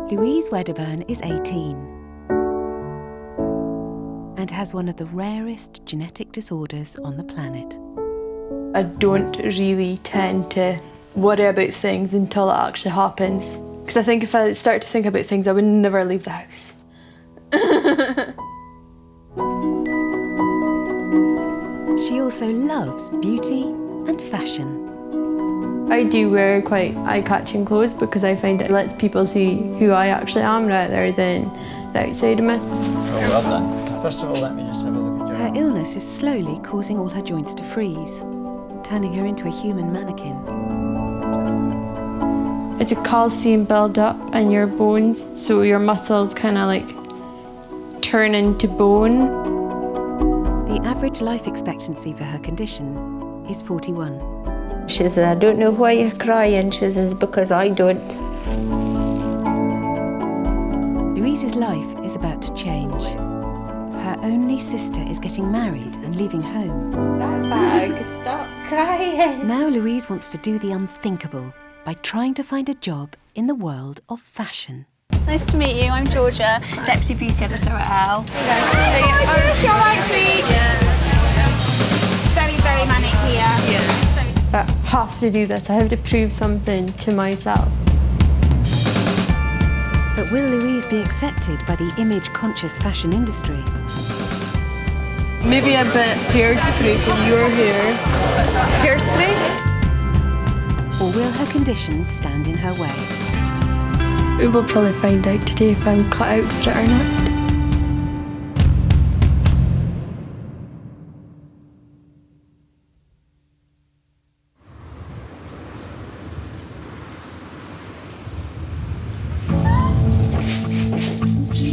Louise Wedderburn is 18 and has one of the rarest genetic disorders on the planet. I don't really tend to worry about things until it actually happens. Because I think if I start to think about things, I would never leave the house. She also loves beauty and fashion. I do wear quite eye-catching clothes because I find it lets people see who I actually am rather than the outside of me. Oh, well done. First of all, let me just have a look at your Her illness is slowly causing all her joints to freeze, turning her into a human mannequin. It's a calcium build-up in your bones, so your muscles kind of like turn into bone. The average life expectancy for her condition is 41. She says, I don't know why you're crying. She says, because I don't. Louise's life is about to change. Her only sister is getting married and leaving home. Bag, stop crying. Now Louise wants to do the unthinkable by trying to find a job in the world of fashion. Nice to meet you. I'm Georgia, Deputy Beauty Editor at Elle. Oh, you're right, sweet. Very, very manic here. Yeah. I have to do this. I have to prove something to myself. But will Louise be accepted by the image-conscious fashion industry? Maybe a bit hairspray for your hair. Hairspray? Or will her condition stand in her way? We will probably find out today if I'm cut out for it or not.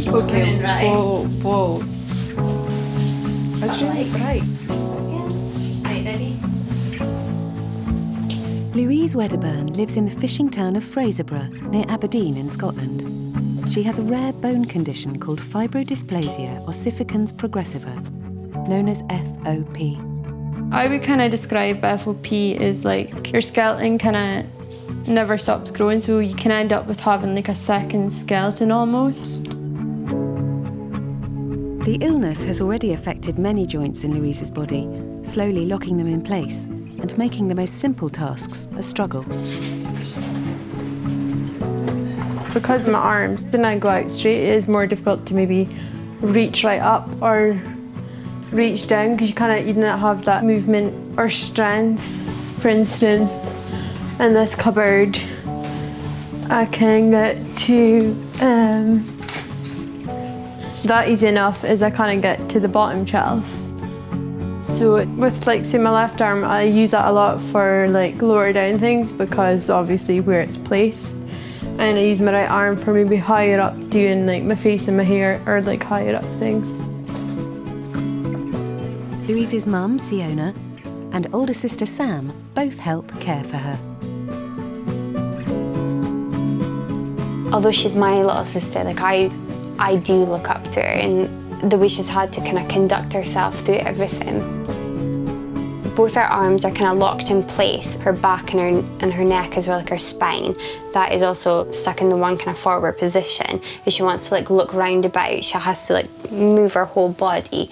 Okay, whoa. That's really bright. Right, ready? Louise Wedderburn lives in the fishing town of Fraserburgh, near Aberdeen in Scotland. She has a rare bone condition called fibrodysplasia ossificans progressiva, known as FOP. I would kind of describe FOP as like your skeleton kind of never stops growing, so you can end up with having like a second skeleton almost. The illness has already affected many joints in Louise's body, slowly locking them in place and making the most simple tasks a struggle. Because of my arms didn't I go out straight, it is more difficult to maybe reach right up or reach down because you didn't have that movement or strength. For instance, in this cupboard, I can get to that easy enough as I kind of get to the bottom shelf. So with like say my left arm, I use that a lot for like lower down things because obviously where it's placed. And I use my right arm for maybe higher up doing like my face and my hair or like higher up things. Louise's mum, Siona, and older sister Sam both help care for her. Although she's my little sister, like I do look up to her and the way she's had to kind of conduct herself through everything. Both her arms are kind of locked in place. Her back and her neck as well, like her spine, that is also stuck in the one kind of forward position. If she wants to like look round about, she has to like move her whole body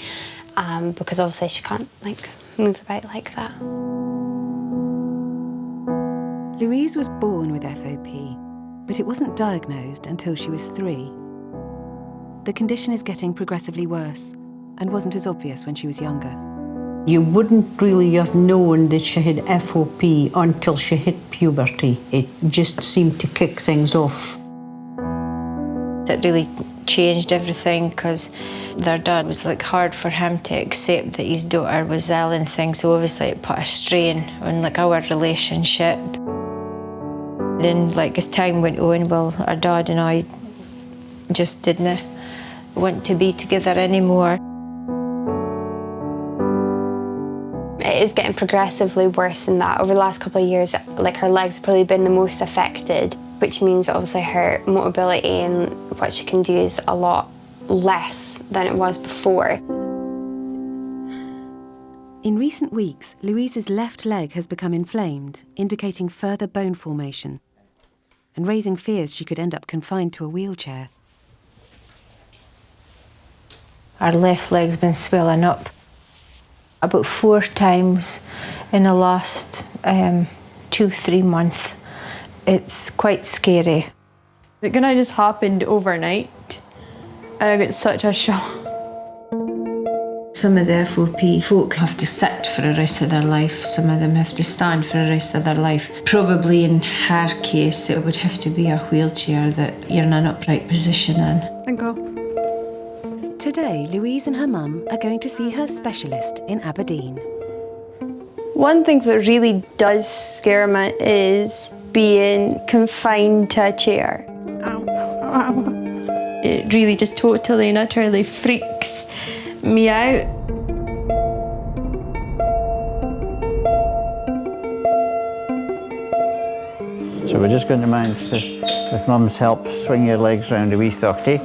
because obviously she can't like move about like that. Louise was born with FOP, but it wasn't diagnosed until she was 3. The condition is getting progressively worse and wasn't as obvious when she was younger. You wouldn't really have known that she had FOP until she hit puberty. It just seemed to kick things off. It really changed everything because their dad was like hard for him to accept that his daughter was ill and things, so obviously it put a strain on like our relationship. Then like as time went on, well, our dad and I just didn't want to be together anymore. It is getting progressively worse than that. Over the last couple of years, like her legs have probably been the most affected, which means obviously her mobility and what she can do is a lot less than it was before. In recent weeks, Louise's left leg has become inflamed, indicating further bone formation. and raising fears she could end up confined to a wheelchair. Her left leg's been swelling up about 4 times in the last 2-3 months. It's quite scary. It kind of just happened overnight, and I got such a shock. Some of the FOP folk have to sit for the rest of their life. Some of them have to stand for the rest of their life. Probably in her case, it would have to be a wheelchair that you're in an upright position in. And go. Today, Louise and her mum are going to see her specialist in Aberdeen. One thing that really does scare me is being confined to a chair. Ow, ow, ow. It really just totally and utterly freaks me out. So we're just going to manage to, with Mum's help, swing your legs round a wee 30.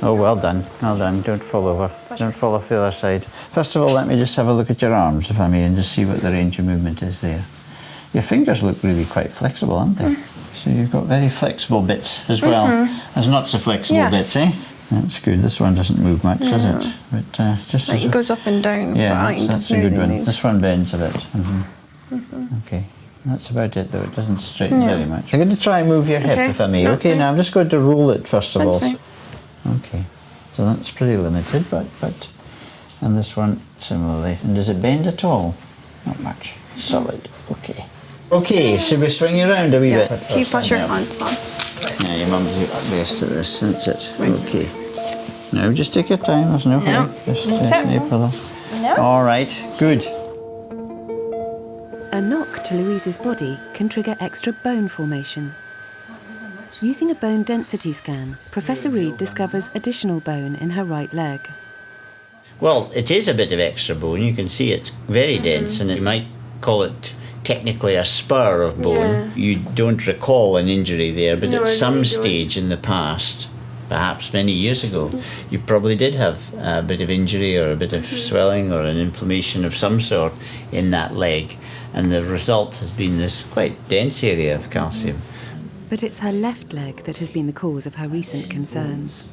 Oh, well done, well done. Don't fall over. Don't fall off the other side. First of all, let me just have a look at your arms, if I may, and just see what the range of movement is there. Your fingers look really quite flexible, aren't they? So you've got very flexible bits as well. There's not so flexible bits, eh? That's good. This one doesn't move much, does it? But just Like it goes up and down. yeah, but that's a good one. Move. This one bends a bit. Okay, that's about it though. It doesn't straighten very much. I'm going to try and move your hip, if I may. That's Okay, now I'm just going to roll it first of all. Fine. Okay, so that's pretty limited, but and this one similarly. And does it bend at all? Not much. Solid. Okay. Okay, should we swing you around a wee bit? Keep wash your hands, Mum. Yeah, your mum's best at this. That's it. Okay. Now just take your time. There's no hurry. Just no pillow. No. All right. Good. A knock to Louise's body can trigger extra bone formation. Using a bone density scan, Professor Reed discovers additional bone in her right leg. Well, it is a bit of extra bone. You can see it's very dense, and you might call it technically a spur of bone. You don't recall an injury there, but at some stage in the past, perhaps many years ago, you probably did have a bit of injury or a bit of swelling or an inflammation of some sort in that leg, and the result has been this quite dense area of calcium. But it's her left leg that has been the cause of her recent concerns.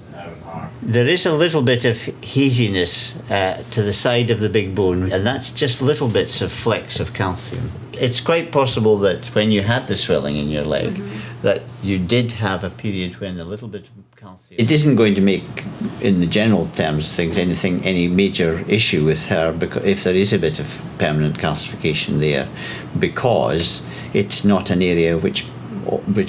There is a little bit of haziness to the side of the big bone, and that's just little bits of flecks of calcium. It's quite possible that when you had the swelling in your leg, that you did have a period when a little bit of calcium... It isn't going to make, in the general terms of things, any major issue with her because if there is a bit of permanent calcification there, because it's not an area which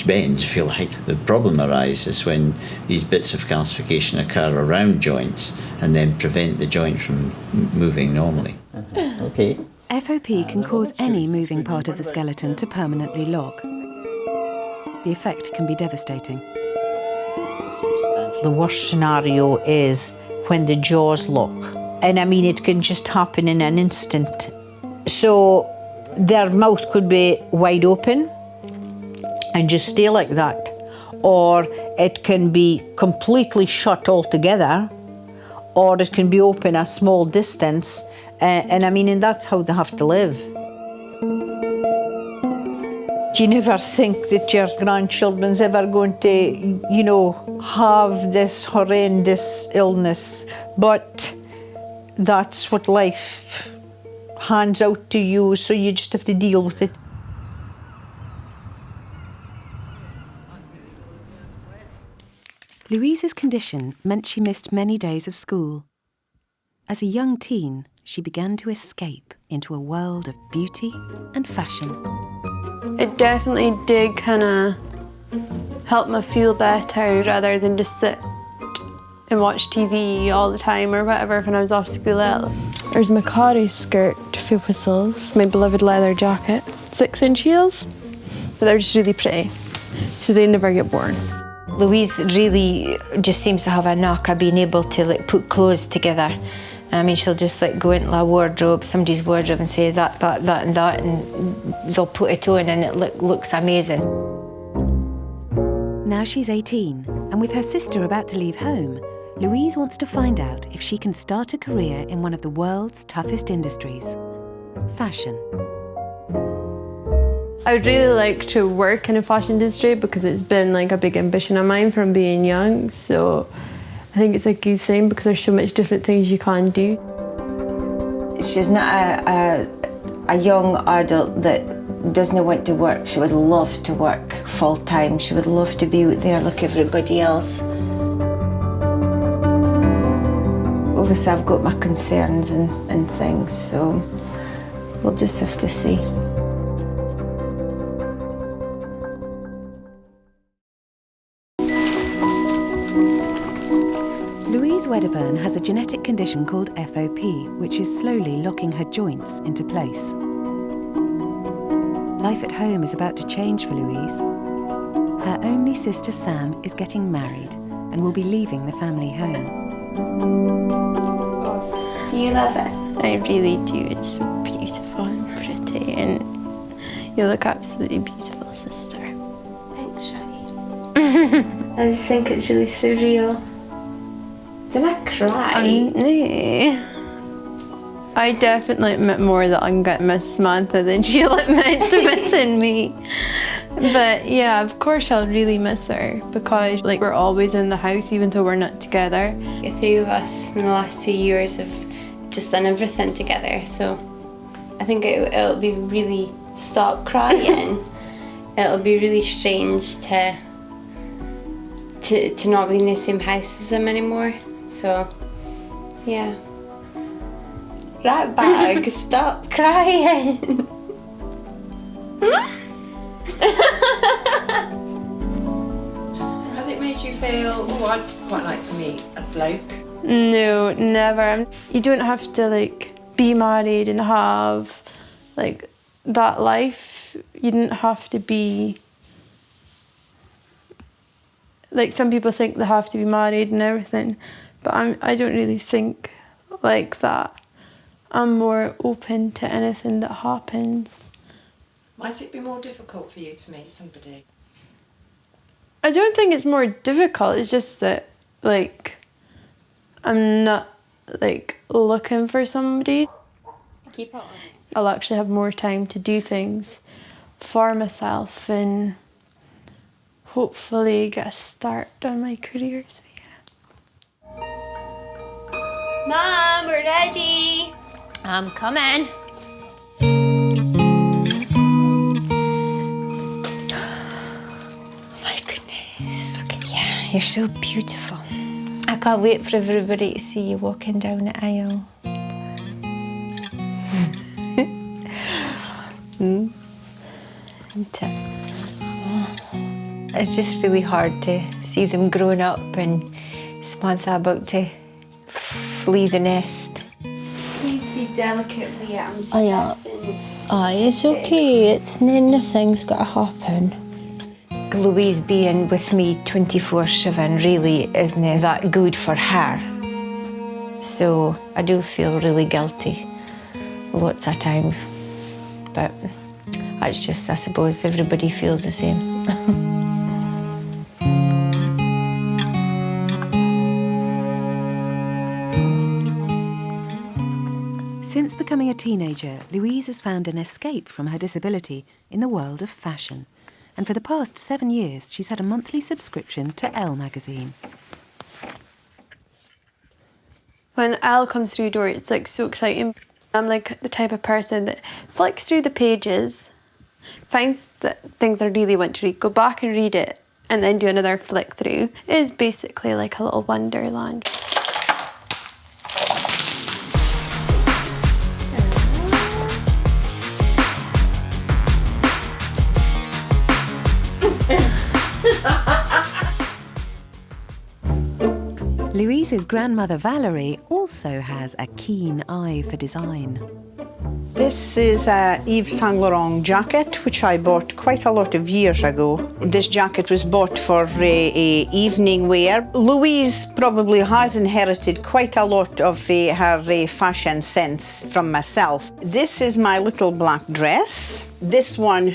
bends, if you like. The problem arises when these bits of calcification occur around joints and then prevent the joint from moving normally. Okay. FOP can cause any moving part of the skeleton to permanently lock. The effect can be devastating. The worst scenario is when the jaws lock. And I mean, it can just happen in an instant. So their mouth could be wide open and just stay like that. Or it can be completely shut altogether, or it can be open a small distance. And I mean, and that's how they have to live. You never think that your grandchildren's ever going to, have this horrendous illness, but that's what life hands out to you, so you just have to deal with it. Louise's condition meant she missed many days of school. As a young teen, she began to escape into a world of beauty and fashion. It definitely did kind of help me feel better rather than just sit and watch TV all the time or whatever when I was off school. There's my Macari skirt for whistles, my beloved leather jacket, 6-inch heels, but they're just really pretty, so they never get worn. Louise really just seems to have a knack of being able to put clothes together. I mean, she'll just go into a wardrobe, somebody's wardrobe, and say that, and they'll put it on and it looks amazing. Now she's 18, and with her sister about to leave home, Louise wants to find out if she can start a career in one of the world's toughest industries, fashion. I would really like to work in a fashion industry because it's been like a big ambition of mine from being young. So I think it's a good thing because there's so much different things you can do. She's not a young adult that doesn't want to work. She would love to work full time. She would love to be out there like everybody else. Obviously I've got my concerns and things, so we'll just have to see. Louise Wedderburn has a genetic condition called FOP, which is slowly locking her joints into place. Life at home is about to change for Louise. Her only sister Sam is getting married and will be leaving the family home. Do you love it? I really do. It's so beautiful and pretty, and you look absolutely beautiful, sister. Thanks, Shaggy. I just think it's really surreal. Did I cry? I definitely admit more that I'm going to miss Samantha than she'll admit to missing me. But yeah, of course I'll really miss her because like we're always in the house even though we're not together. The three of us in the last 2 years have just done everything together, so I think it'll be really, stop crying. It'll be really strange to not be in the same house as him anymore. So yeah. Rat bag, stop crying. Has it made you feel, oh, I'd quite like to meet a bloke? No, never. You don't have to like be married and have like that life. You didn't have to be like some people think they have to be married and everything, but I don't really think like that. I'm more open to anything that happens. Might it be more difficult for you to meet somebody? I don't think it's more difficult, it's just that like I'm not like looking for somebody. Keep on. I'll actually have more time to do things for myself and hopefully get a start on my career. So yeah. Mom, we're ready. I'm coming. My goodness, look at you. You're so beautiful. I can't wait for everybody to see you walking down the aisle. It's just really hard to see them growing up and Samantha about to flee the nest. Please be delicate, Leah. I'm Oh, yeah. stressing. Aye, it's okay. It's nothing's got to happen. Louise being with me 24/7 really isn't that good for her. So I do feel really guilty lots of times. But that's just, I suppose, everybody feels the same. Since becoming a teenager, Louise has found an escape from her disability in the world of fashion. And for the past 7 years, she's had a monthly subscription to Elle magazine. When Elle comes through the door, it's like so exciting. I'm like the type of person that flicks through the pages, finds that things I really want to read, go back and read it, and then do another flick through. It is basically like a little wonderland. Louise's grandmother Valerie also has a keen eye for design. This is a Yves Saint Laurent jacket, which I bought quite a lot of years ago. This jacket was bought for evening wear. Louise probably has inherited quite a lot of her fashion sense from myself. This is my little black dress. This one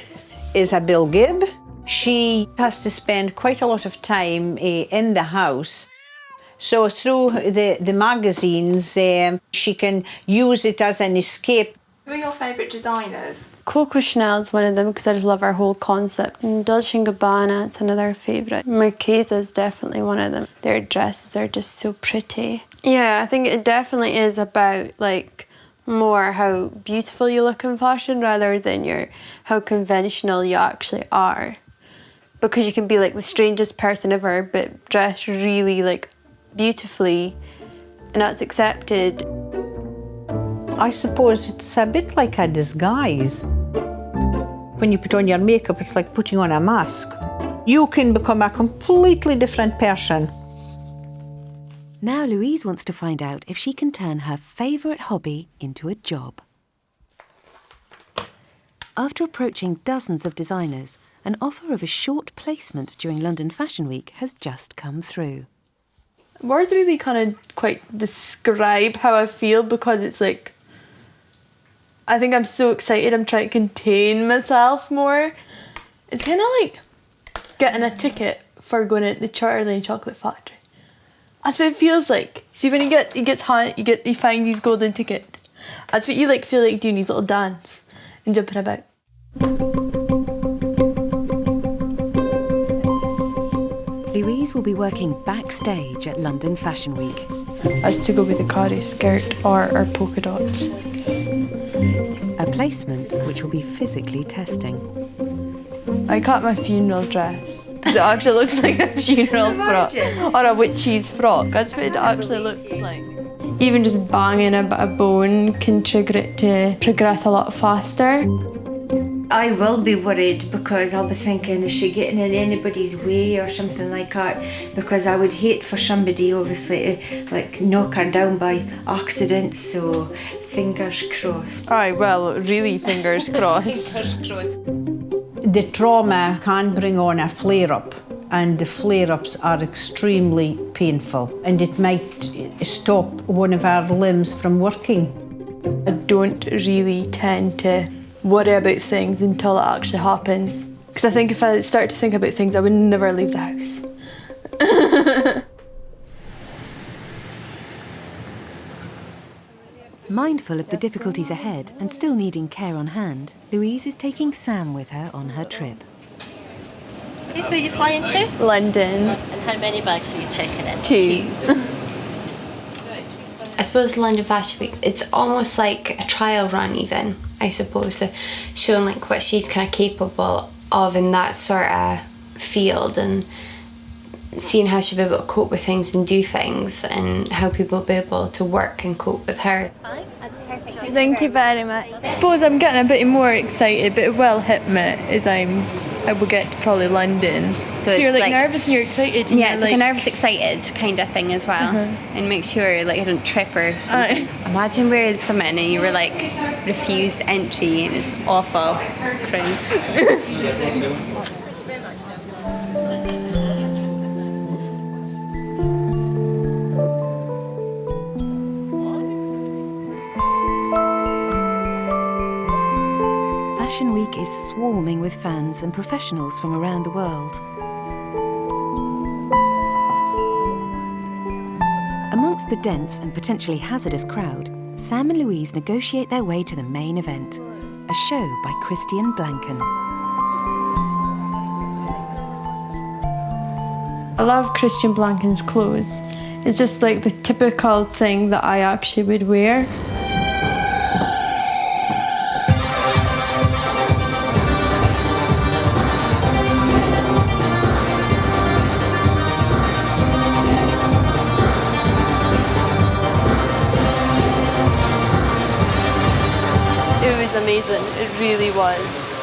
is a Bill Gibb. She has to spend quite a lot of time in the house. So through the magazines, she can use it as an escape. Who are your favourite designers? Coco Chanel's one of them because I just love her whole concept. And Dolce & Gabbana, it's another favourite. Marchesa's definitely one of them. Their dresses are just so pretty. Yeah, I think it definitely is about like more how beautiful you look in fashion rather than how conventional you actually are. Because you can be like the strangest person ever but dress really like beautifully and that's accepted. I suppose it's a bit like a disguise. When you put on your makeup, it's like putting on a mask. You can become a completely different person. Now Louise wants to find out if she can turn her favourite hobby into a job. After approaching dozens of designers, an offer of a short placement during London Fashion Week has just come through. Words really kind of quite describe how I feel because it's like, I think I'm so excited, I'm trying to contain myself more. It's kind of like getting a ticket for going to the Charlie Chocolate Factory. That's what it feels like. See, when you find these golden ticket. That's what you like feel like doing, these little dance and jumping about. Louise will be working backstage at London Fashion Week. As to go with the cardi skirt or polka dots. A placement which will be physically testing. I got my funeral dress because it actually looks like a funeral frock or a witch's frock. That's what it actually looks like. Even just banging a bit of bone can trigger it to progress a lot faster. I will be worried because I'll be thinking, is she getting in anybody's way or something like that? Because I would hate for somebody obviously to like knock her down by accident, so fingers crossed. Aye, well, really fingers crossed. Fingers crossed. The trauma can bring on a flare-up, and the flare-ups are extremely painful, and it might stop one of our limbs from working. I don't really tend to worry about things until it actually happens. Because I think if I start to think about things, I would never leave the house. Mindful of the difficulties ahead and still needing care on hand, Louise is taking Sam with her on her trip. Who are you flying to? London. And how many bags are you checking in? 2. I suppose London Fashion Week, it's almost like a trial run even, I suppose, so showing like what she's kind of capable of in that sort of field and seeing how she'll be able to cope with things and do things and how people will be able to work and cope with her. That's perfect. Thank you very much. I suppose I'm getting a bit more excited, but it will hit me as I will get to probably London. So you're like nervous and you're excited. And yeah, you're it's like a nervous excited kind of thing as well. And make sure like I don't trip or something. Imagine wearing something and you were like refused entry and it's awful. Cringe. Fashion Week is swarming with fans and professionals from around the world. Amongst the dense and potentially hazardous crowd, Sam and Louise negotiate their way to the main event, a show by Christian Blanken. I love Christian Blanken's clothes. It's just like the typical thing that I actually would wear. Amazing, it really was.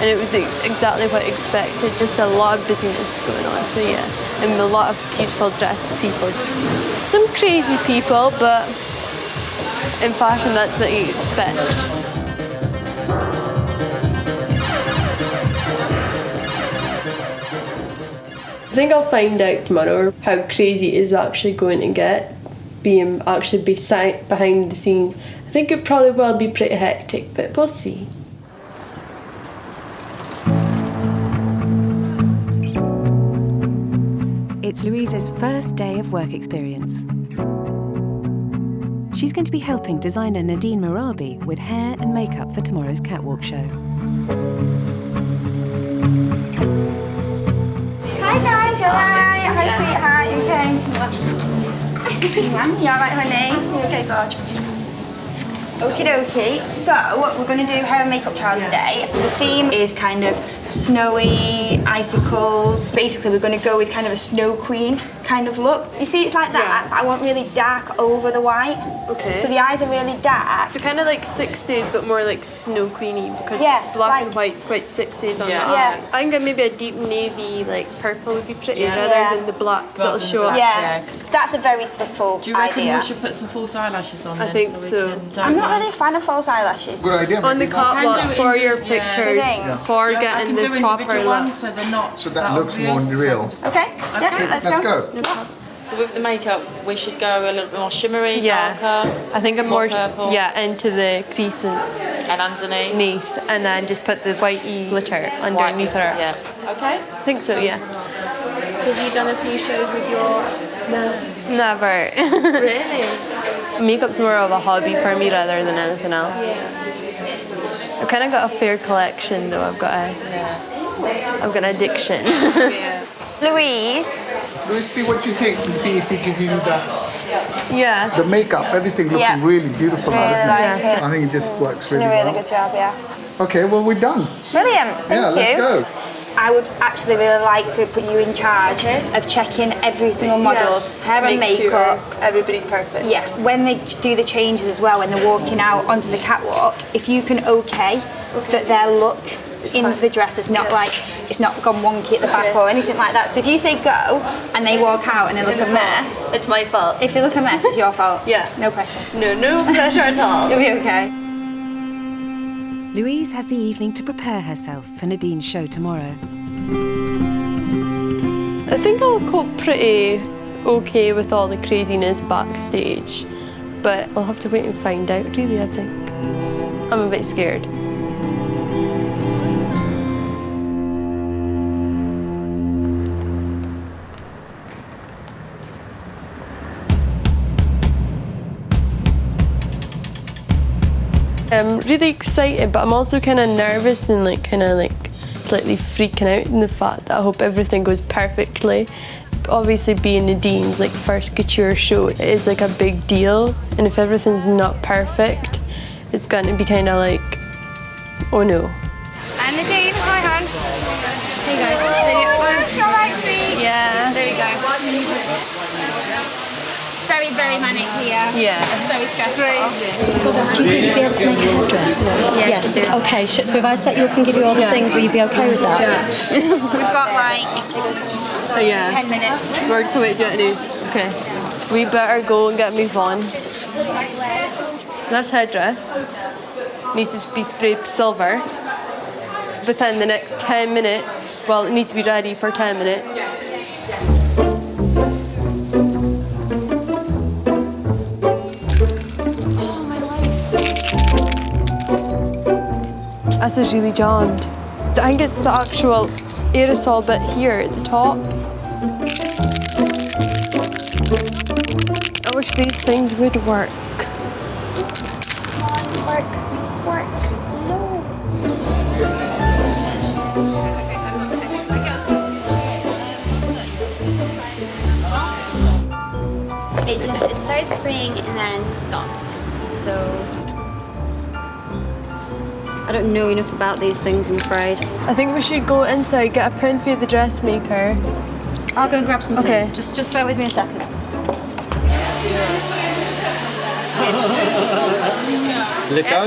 And it was exactly what I expected, just a lot of busyness going on, so yeah. And a lot of beautiful dressed people. Some crazy people, but in fashion that's what you expect. I think I'll find out tomorrow how crazy it is actually going to get, being actually behind the scenes. I think it probably will be pretty hectic, but we'll see. It's Louise's first day of work experience. She's going to be helping designer Nadine Marabi with hair and makeup for tomorrow's catwalk show. Hi guys, you alright? Hi sweetheart, you okay? You alright honey? You okay, gorgeous? Okie dokie, so we're going to do hair and makeup trial today. The theme is kind of snowy, icicles. Basically we're going to go with kind of a snow queen kind of look. You see it's like that, but I want really dark over the white. Okay. So the eyes are really dark. So kind of like 60s but more like snow queeny because black and white's quite 60s on the eye. I think maybe a deep navy like purple would be pretty rather than the black because it'll show up. Yeah, that's a very subtle Do you reckon idea. we should put some false eyelashes on I then? think so. We can, I'm not really a fan of false eyelashes. Good idea. On the catwalk for your Do pictures, you think? for getting the proper look. so they're not. So that looks more real. Okay, yeah, let's go. So with the makeup, we should go a little bit more shimmery, darker. I think I'm more purple. into the crease And underneath. and then just put the whitey glitter underneath her. Yeah. Okay. I think so, yeah. So have you done a few shows with your... No. Never. Really? Makeup's more of a hobby for me rather than anything else. I've kind of got a fair collection though. I've got an addiction. Louise. Let's see what you think and see if we can do that. Yeah. The makeup, everything looking really beautiful. Really like it. I think it just works Done really a really well. good job, yeah. Okay, well we're done. Brilliant, thank you. Let's go. I would actually really like to put you in charge of checking every single model's hair and makeup. Everybody's perfect. Yeah, when they do the changes as well, when they're walking out onto the catwalk, if you can that their look in the dress is not like, it's not gone wonky at the back or anything like that. So if you say go and they walk out and they look a mess, it's my fault. If they look a mess, it's your fault. Yeah. No pressure. No pressure at all. You'll be okay. Louise has the evening to prepare herself for Nadine's show tomorrow. I think I'll cope pretty okay with all the craziness backstage, but I'll have to wait and find out really, I think. I'm a bit scared. I'm really excited, but I'm also kind of nervous and slightly freaking out in the fact that I hope everything goes perfectly. Obviously being Nadine's first couture show is a big deal, and if everything's not perfect, it's going to be kind of oh no. And Nadine, hi hon. There you go. You alright, sweet? Yeah. There we go. Very, very manic here. Yeah. Very stressful. Do you think you'd be able to make a headdress? Yes. Okay, so if I set you up and give you all the things, will you be okay with that? Yeah. We've got 10 minutes. We're just waiting to do it now. Okay. We better go and get move on. This headdress needs to be sprayed silver within the next 10 minutes. Well, it needs to be ready for 10 minutes. This is really jammed. I think it's the actual aerosol bit here at the top. I wish these things would work. Work. It started spraying and then stopped. So I don't know enough about these things, I'm afraid. I think we should go inside, get a pen for the dressmaker. I'll go and grab some Okay. things. Just bear with me a second. Let go.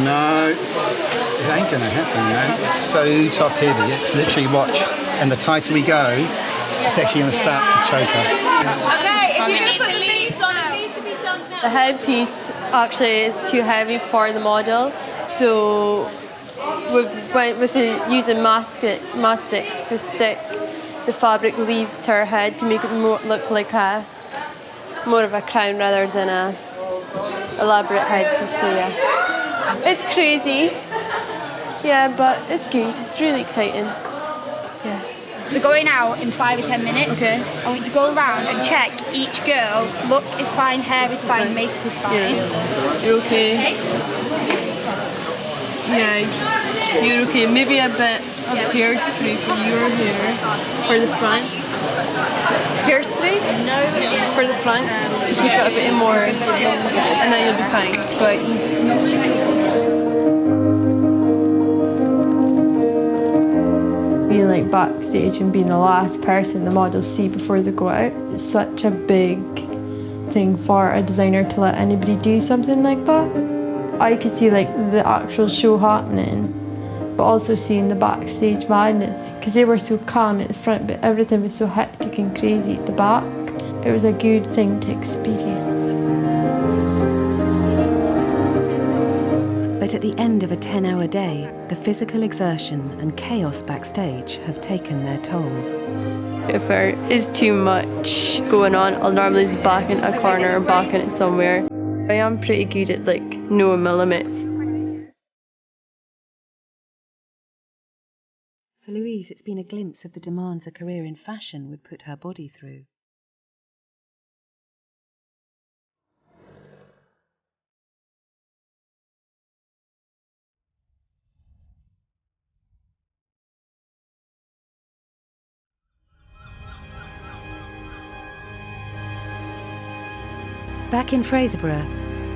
No, it ain't gonna happen, man. It's so top heavy. Literally watch. And the tighter we go, it's actually gonna start to choke her. Okay, if you're going to put the leaves on, it needs to be done now. The headpiece actually is too heavy for the model, so we've went with using mastics to stick the fabric leaves to her head to make it look like more of a crown rather than a elaborate headpiece. So yeah, it's crazy. Yeah, but it's good. It's really exciting. Yeah. We're going out in 5 or 10 minutes. Okay. I want you to go around and check each girl. Look is fine, hair is fine, makeup is fine. Yeah. You're okay. Yeah, you're okay. Maybe a bit of hairspray for your hair, for the front. Hairspray for the front to keep it a bit more, and then you'll be fine. But being like backstage and being the last person the models see before they go out, it's such a big thing for a designer to let anybody do something like that. I could see like the actual show happening, but also seeing the backstage madness, because they were so calm at the front, but everything was so hectic and crazy at the back. It was a good thing to experience. But at the end of a 10-hour day, the physical exertion and chaos backstage have taken their toll. If there is too much going on, I'll normally just back in a corner or back in it somewhere. I am pretty good at like knowing my limits. For Louise, it's been a glimpse of the demands a career in fashion would put her body through. Back in Fraserburgh,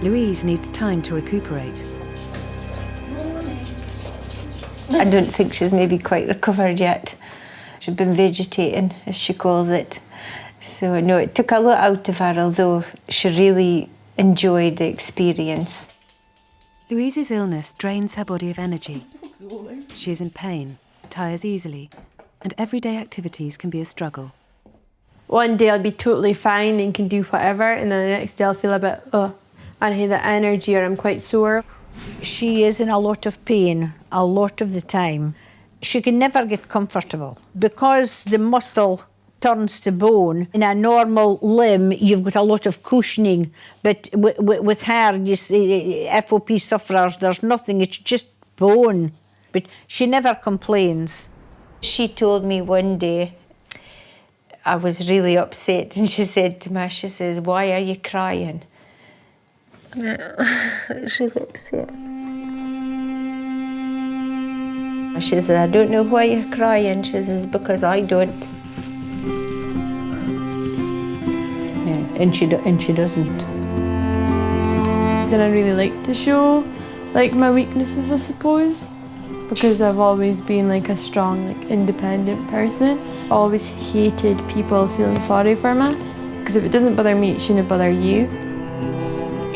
Louise needs time to recuperate. I don't think she's maybe quite recovered yet. She's been vegetating, as she calls it. So no, it took a lot out of her, although she really enjoyed the experience. Louise's illness drains her body of energy. She is in pain, tires easily, and everyday activities can be a struggle. One day I'll be totally fine and can do whatever, and then the next day I'll feel a bit, I don't have the energy, or I'm quite sore. She is in a lot of pain a lot of the time. She can never get comfortable because the muscle turns to bone. In a normal limb, you've got a lot of cushioning, but with her, you see, FOP sufferers, there's nothing, it's just bone. But she never complains. She told me one day, I was really upset, and she said to me, she says, "Why are you crying?" It's really upset. She says, "I don't know why you're crying." She says, "Because I don't." Yeah, and she doesn't. Then I really like to show like my weaknesses, I suppose, because I've always been like a strong, like independent person. I always hated people feeling sorry for me, because if it doesn't bother me, it shouldn't bother you.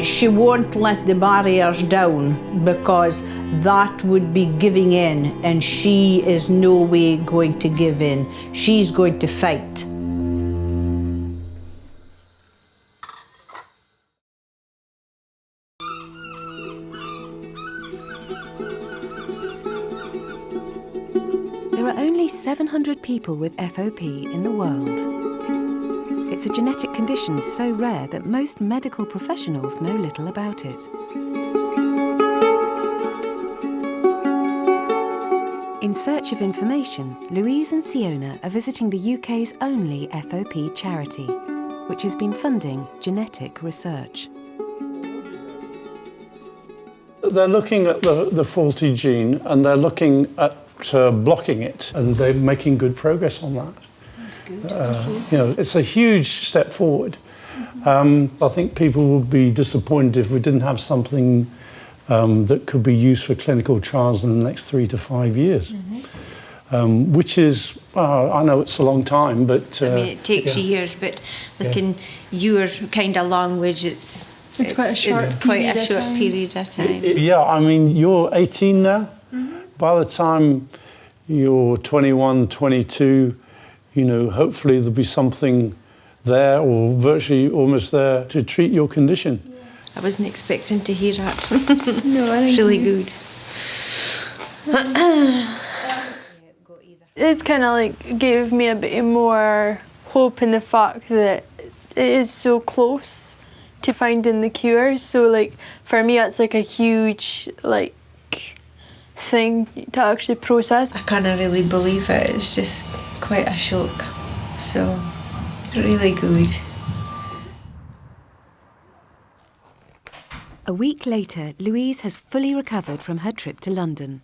She won't let the barriers down because that would be giving in, and she is no way going to give in. She's going to fight. There are only 700 people with FOP in the world. It's a genetic condition so rare that most medical professionals know little about it. In search of information, Louise and Siona are visiting the UK's only FOP charity, which has been funding genetic research. They're looking at the faulty gene, and they're looking at blocking it, and they're making good progress on that. You know, it's a huge step forward. I think people would be disappointed if we didn't have something that could be used for clinical trials in the next 3 to 5 years, which is, I know it's a long time, but... I mean, it takes years, but looking your kind of language, it's quite a short period of time. Yeah, I mean, you're 18 now. By the time you're 21, 22, you know, hopefully there'll be something there, or virtually almost there, to treat your condition. I wasn't expecting to hear that. No, I think really good. It's kind of like gave me a bit more hope in the fact that it is so close to finding the cure. So like for me, it's like a huge like thing to actually process. I can't really believe it. It's just quite a shock, so really good. A week later, Louise has fully recovered from her trip to London.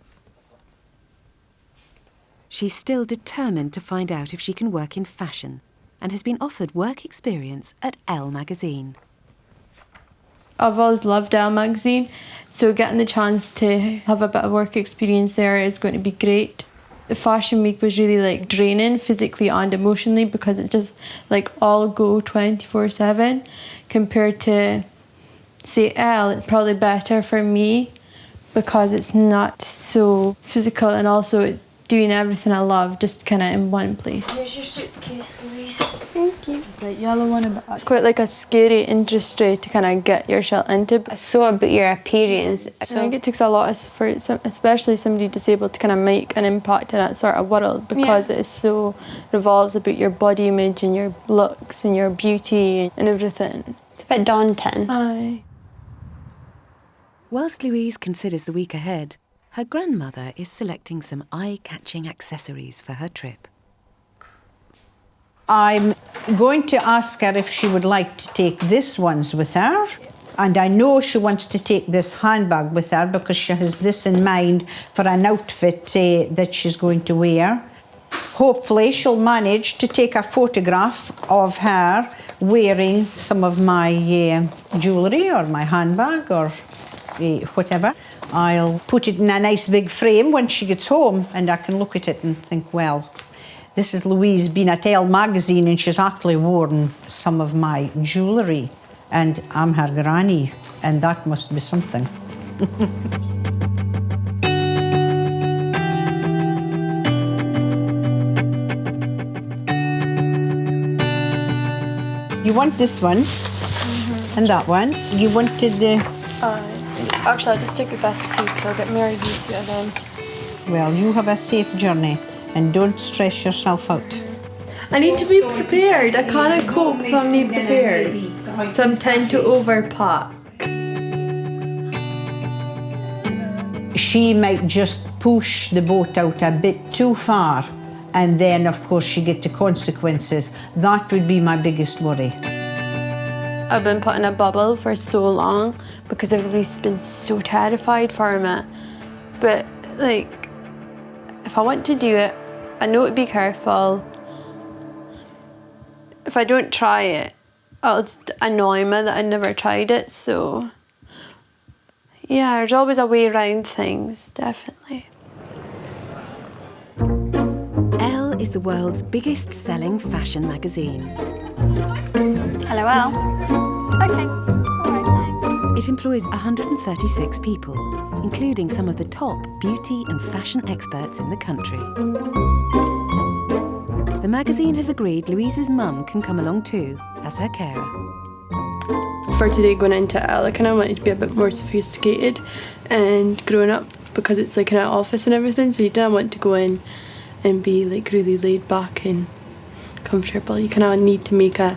She's still determined to find out if she can work in fashion and has been offered work experience at Elle magazine. I've always loved Elle magazine, so getting the chance to have a bit of work experience there is going to be great. The fashion week was really like draining physically and emotionally because it's just like all go 24/7 compared to, say, Elle. It's probably better for me because it's not so physical and also it's doing everything I love just kind of in one place. Here's your suitcase, Louise. Thank you. That yellow one about. It's quite like a scary industry to kind of get yourself into. I saw about your appearance. I think it takes a lot for especially somebody disabled to kind of make an impact in that sort of world because it is so revolves about your body image and your looks and your beauty and everything. It's a bit daunting. Aye. Whilst Louise considers the week ahead, her grandmother is selecting some eye-catching accessories for her trip. I'm going to ask her if she would like to take this ones with her. And I know she wants to take this handbag with her because she has this in mind for an outfit that she's going to wear. Hopefully she'll manage to take a photograph of her wearing some of my jewellery or my handbag or whatever. I'll put it in a nice big frame when she gets home and I can look at it and think, well, this is Louise being at Elle magazine and she's actually worn some of my jewellery and I'm her granny and that must be something. You want this one and that one. You wanted the... Actually, I'll just take the best two because I'll get married used to it then. Well, you have a safe journey and don't stress yourself out. I need to be prepared. I can't cope if I'm not prepared. So I'm tend to overpack. She might just push the boat out a bit too far and then, of course, she get the consequences. That would be my biggest worry. I've been put in a bubble for so long because everybody's been so terrified for me. But, like, if I want to do it, I know to be careful. If I don't try it, it'll just annoy me that I never tried it, so... Yeah, there's always a way around things, definitely. Elle is the world's biggest selling fashion magazine. Hello, Elle. Okay. It employs 136 people, including some of the top beauty and fashion experts in the country. The magazine has agreed Louise's mum can come along too, as her carer. For today going into Elle, I kind of wanted to be a bit more sophisticated and grown up because it's like in an office and everything, so you don't want to go in and be like really laid back and comfortable. You kind of need to make a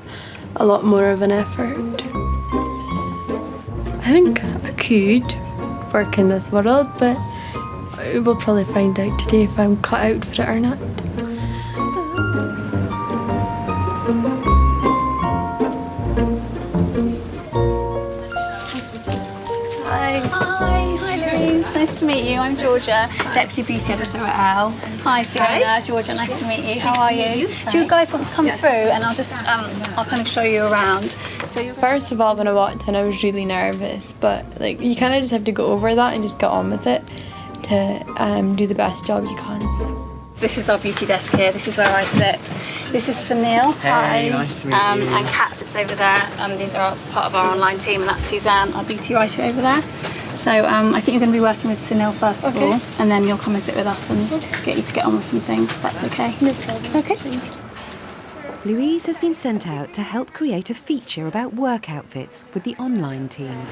lot more of an effort. I think I could work in this world, but we'll probably find out today if I'm cut out for it or not. Hi Louise, nice to meet you. I'm Georgia, Deputy Beauty Editor at Elle. Hi Fiona, Georgia, nice to meet you. How are you? Do you guys want to come through and I'll just, I'll kind of show you around. So First of all, when I walked in, I was really nervous, but like you kind of just have to go over that and just get on with it to do the best job you can. So. This is our beauty desk here. This is where I sit. This is Sunil. Hey, nice to meet you. And Kat sits over there. These are part of our online team, and that's Suzanne, our beauty writer over there. So I think you're going to be working with Sunil first of all, and then you'll come and sit with us and get you to get on with some things, if that's okay. No problem. Okay. Louise has been sent out to help create a feature about work outfits with the online team.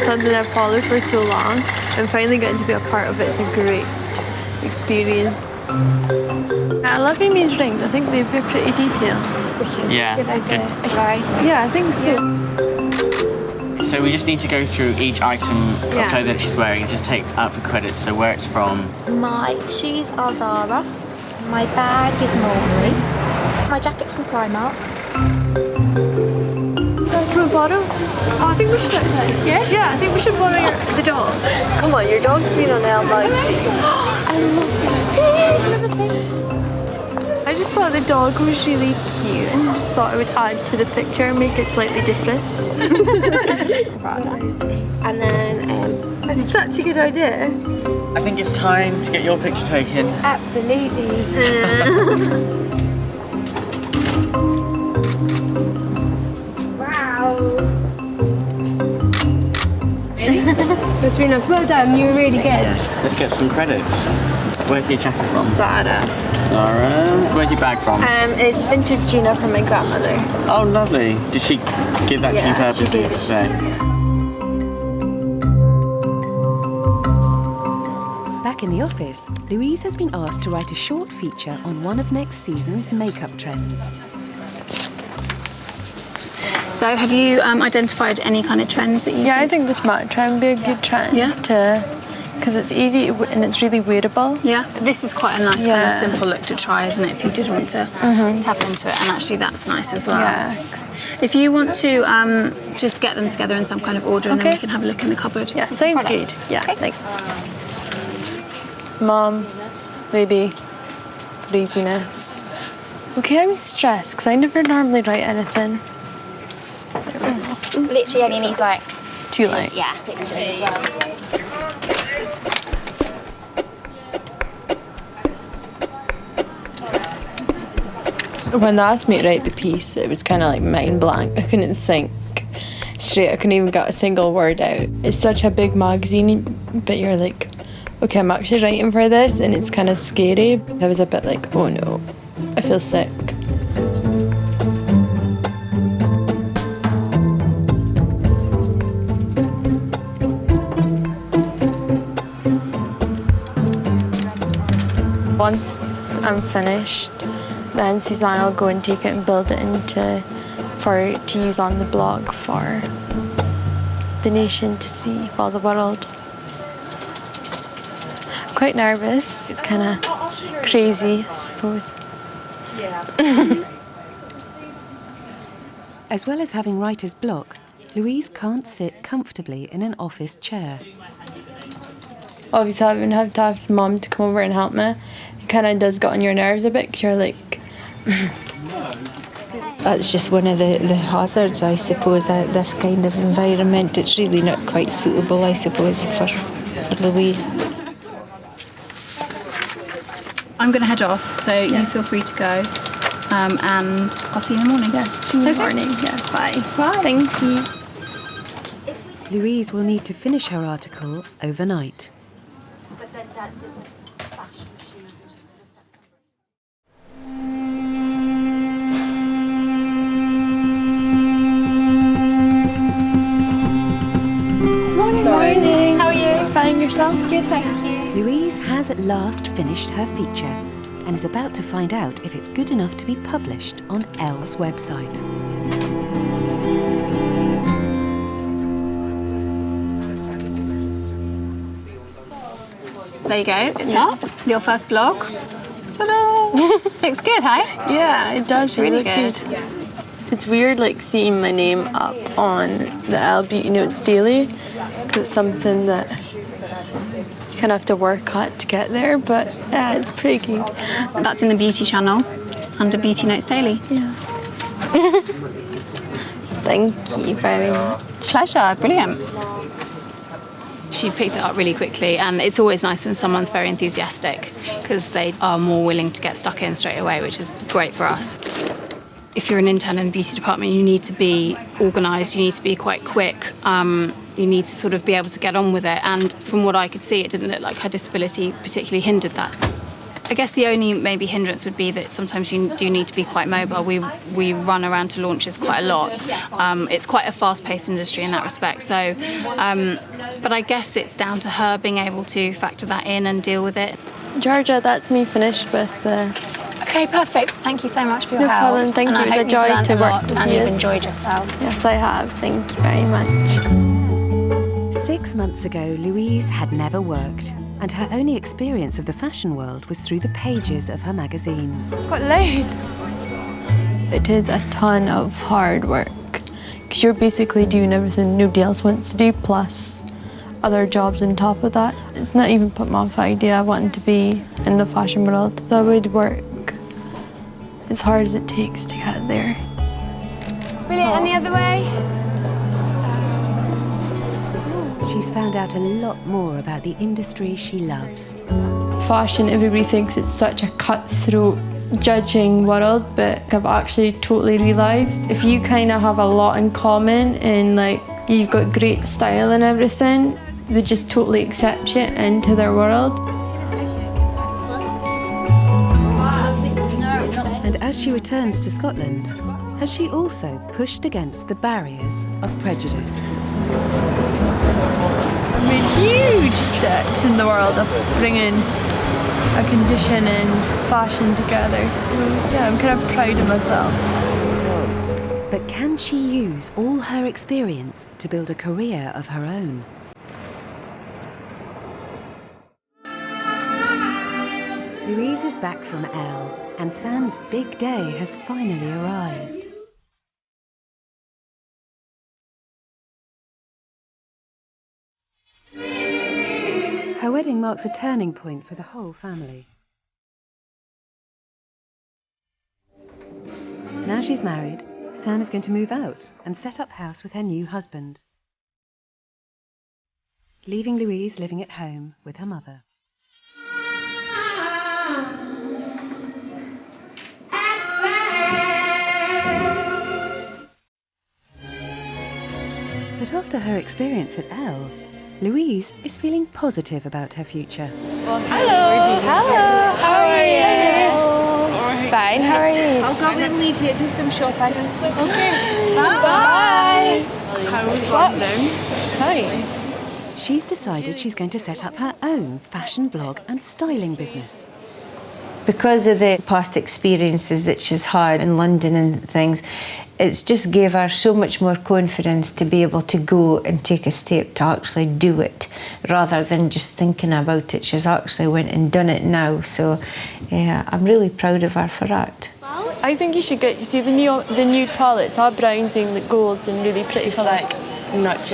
Something I've followed for so long, and finally getting to be a part of it is a great experience. I love Amy's rings. I think they'd be pretty detailed. Yeah. Good idea. Yeah, I think so. So we just need to go through each item of clothing that she's wearing and just take out the credits, so where it's from. My shoes are Zara. My bag is Mulberry. My jacket's from Primark. From the bottom? Oh, I think we should. Yeah? Yeah, I think we should borrow the dog. Come on, your dog's been on Elle magazine. I love this. I just thought the dog was really cute and just thought I would add to the picture and make it slightly different. And then, That's such a good idea. I think it's time to get your picture taken. absolutely. Wow. That's really nice. Well done, you were really good. Let's get some credits. Where's your jacket from? Zara. Zara. Where's your bag from? It's vintage Gina from my grandmother. Oh, lovely. Did she give that to you purposely today? Back in the office, Louise has been asked to write a short feature on one of next season's makeup trends. So have you identified any kind of trends that you I think the tomato trend would be a good trend. Because it's easy and it's really wearable. Yeah, this is quite a nice kind of simple look to try, isn't it? If you did want to tap into it, and actually that's nice as well. Yeah. If you want to just get them together in some kind of order, and then we can have a look in the cupboard. Yeah, sounds good. Yeah, thanks. Mom, maybe laziness. Okay, I'm stressed because I never normally write anything. Literally only need like... Too light. Yeah, literally. When they asked me to write the piece, it was kind of like mind blank. I couldn't think straight. I couldn't even get a single word out. It's such a big magazine, but you're like, okay, I'm actually writing for this, and it's kind of scary. I was a bit like, oh no, I feel sick. Once I'm finished, then Suzanne will go and take it and build it to use on the blog for the nation to see, well, the world. I'm quite nervous. It's kind of crazy, I suppose. As well as having writer's block, Louise can't sit comfortably in an office chair. Obviously, having had to have mum to come over and help me, it kind of does get on your nerves a bit, because you're like... That's just one of the hazards, I suppose, this kind of environment. It's really not quite suitable, I suppose, for Louise. I'm going to head off, so you feel free to go, and I'll see you in the morning. Yeah, see you in the morning. Yeah, bye. Bye. Thank you. Louise will need to finish her article overnight. Morning. How are you? Fine, yourself? Good, thank you. Louise has at last finished her feature and is about to find out if it's good enough to be published on Elle's website. There you go, it's up. Your first blog. Ta-da! Looks good, hey? Yeah, it does. It's really look good. It's weird, like, seeing my name up on the Elle Beauty Notes Daily, because it's something that you kind of have to work at to get there, but yeah, it's pretty good. That's in the beauty channel, under Beauty Notes Daily. Yeah. Thank you very much. Pleasure, brilliant. She picks it up really quickly, and it's always nice when someone's very enthusiastic because they are more willing to get stuck in straight away, which is great for us. If you're an intern in the beauty department, you need to be organised, you need to be quite quick, you need to sort of be able to get on with it, and from what I could see, it didn't look like her disability particularly hindered that. I guess the only maybe hindrance would be that sometimes you do need to be quite mobile. We run around to launches quite a lot. It's quite a fast-paced industry in that respect. So, but I guess it's down to her being able to factor that in and deal with it. Georgia, that's me finished with the Okay, perfect. Thank you so much for your No help. problem, thank And you. I It was a hope joy you've learned to a work lot with and you. you've enjoyed yourself. Yes, I have. Thank you very much. 6 months ago, Louise had never worked, and her only experience of the fashion world was through the pages of her magazines. What loads! It is a ton of hard work, because you're basically doing everything nobody else wants to do, plus other jobs on top of that. It's not even put me off the idea of wanting to be in the fashion world. So I would work as hard as it takes to get there. Brilliant, and the other way? She's found out a lot more about the industry she loves. Fashion, everybody thinks it's such a cutthroat judging world, but I've actually totally realised if you kind of have a lot in common and like you've got great style and everything, they just totally accept you into their world. And as she returns to Scotland, has she also pushed against the barriers of prejudice? I've made huge steps in the world of bringing a condition and fashion together, so yeah, I'm kind of proud of myself. But can she use all her experience to build a career of her own? Louise is back from Elle, and Sam's big day has finally arrived. Her wedding marks a turning point for the whole family. Now she's married, Sam is going to move out and set up house with her new husband, leaving Louise living at home with her mother. But after her experience at Elle, Louise is feeling positive about her future. Hello. Hello. How are you? Fine. How are you? I'll go and leave you. Do some shopping. Okay. Bye. How was London? Fine. She's decided she's going to set up her own fashion blog and styling business. Because of the past experiences that she's had in London and things, it's just gave her so much more confidence to be able to go and take a step to actually do it, rather than just thinking about it. She's actually went and done it now, so yeah, I'm really proud of her for that. I think you should get, you see the nude palettes, are browns and the golds and really pretty Just colour. like,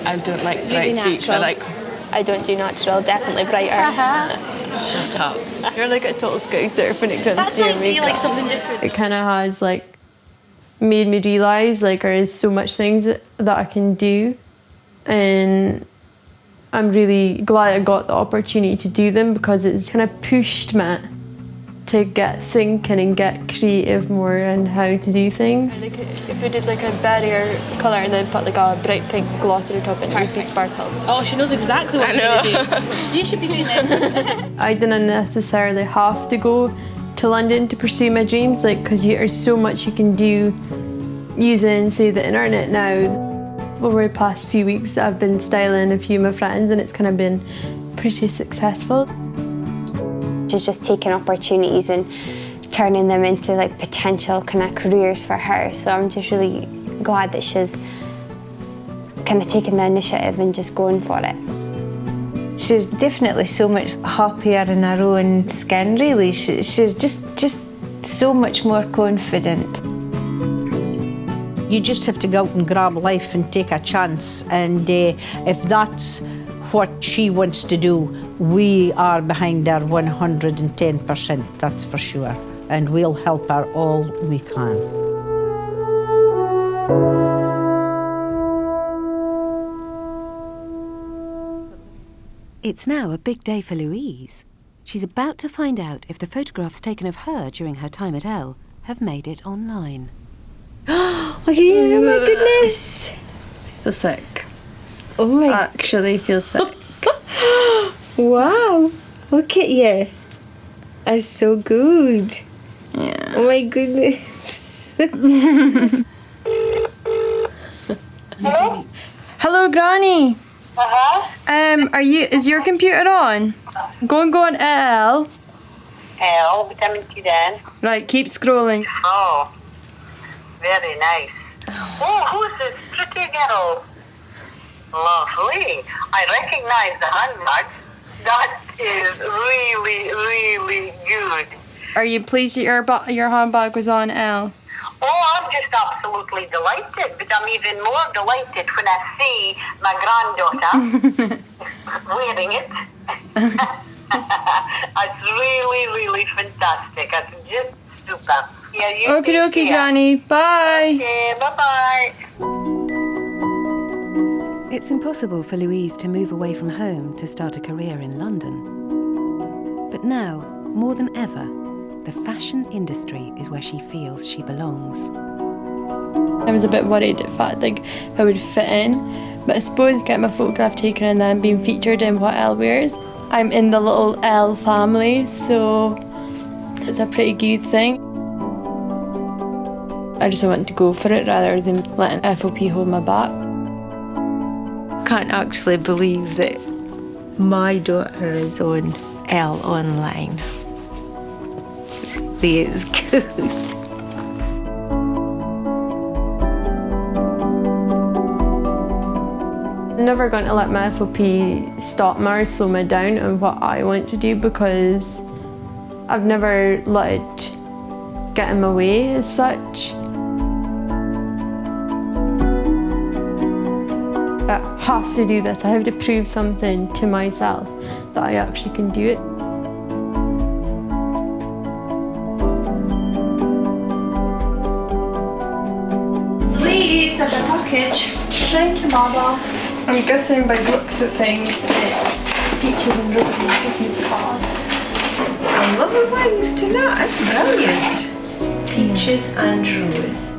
I don't like bright Really cheeks. I natural. like. I don't do natural, definitely brighter. Shut up. You're like a total Scouser when it comes to your makeup. something different. It kind of has like made me realise like there is so much things that I can do, and I'm really glad I got the opportunity to do them, because it's kind of pushed me to get thinking and get creative more on how to do things. Like if we did like a barrier colour and then put like a bright pink gloss on the top, and it would be sparkles. Oh, she knows exactly what you're going to do. You should be doing this. I didn't necessarily have to go to London to pursue my dreams, like, because there's so much you can do using, say, the internet now. Over the past few weeks, I've been styling a few of my friends, and it's kind of been pretty successful. She's just taking opportunities and turning them into like potential kind of careers for her. So I'm just really glad that she's kind of taking the initiative and just going for it. She's definitely so much happier in her own skin, really. She's just so much more confident. You just have to go out and grab life and take a chance, and if that's what she wants to do, we are behind her 110%, that's for sure, and we'll help her all we can. It's now a big day for Louise. She's about to find out if the photographs taken of her during her time at Elle have made it online. Oh my goodness! I feel sick. Oh my... Actually feel sick. Wow! Look at you. That's so good. Yeah. Oh my goodness. Hello? Hello, Granny. Is your computer on? Go on Elle. Elle, vitamin C then. Right, keep scrolling. Oh, very nice. Oh, who's this pretty girl? Lovely. I recognize the handbag. That is really, really good. Are you pleased that your handbag was on Elle? Oh, I'm just absolutely delighted, but I'm even more delighted when I see my granddaughter wearing it. It's really, really fantastic. It's just super. Yeah, you Okie dokie, Granny. Bye. Okay, bye-bye. It's impossible for Louise to move away from home to start a career in London. But now, more than ever, the fashion industry is where she feels she belongs. I was a bit worried if I would fit in, but I suppose getting my photograph taken and then being featured in what Elle wears, I'm in the little Elle family, so it's a pretty good thing. I just wanted to go for it rather than letting FOP hold my back. I can't actually believe that my daughter is on Elle online. Really is good. I'm never going to let my FOP stop me or slow me down on what I want to do, because I've never let it get in my way as such. I have to do this. I have to prove something to myself that I actually can do it. Please, have a package. Thank you, Mama. I'm guessing by the looks of things it's Peaches and Roses business cards. I love a wife tonight. That's brilliant. Peaches and Rose.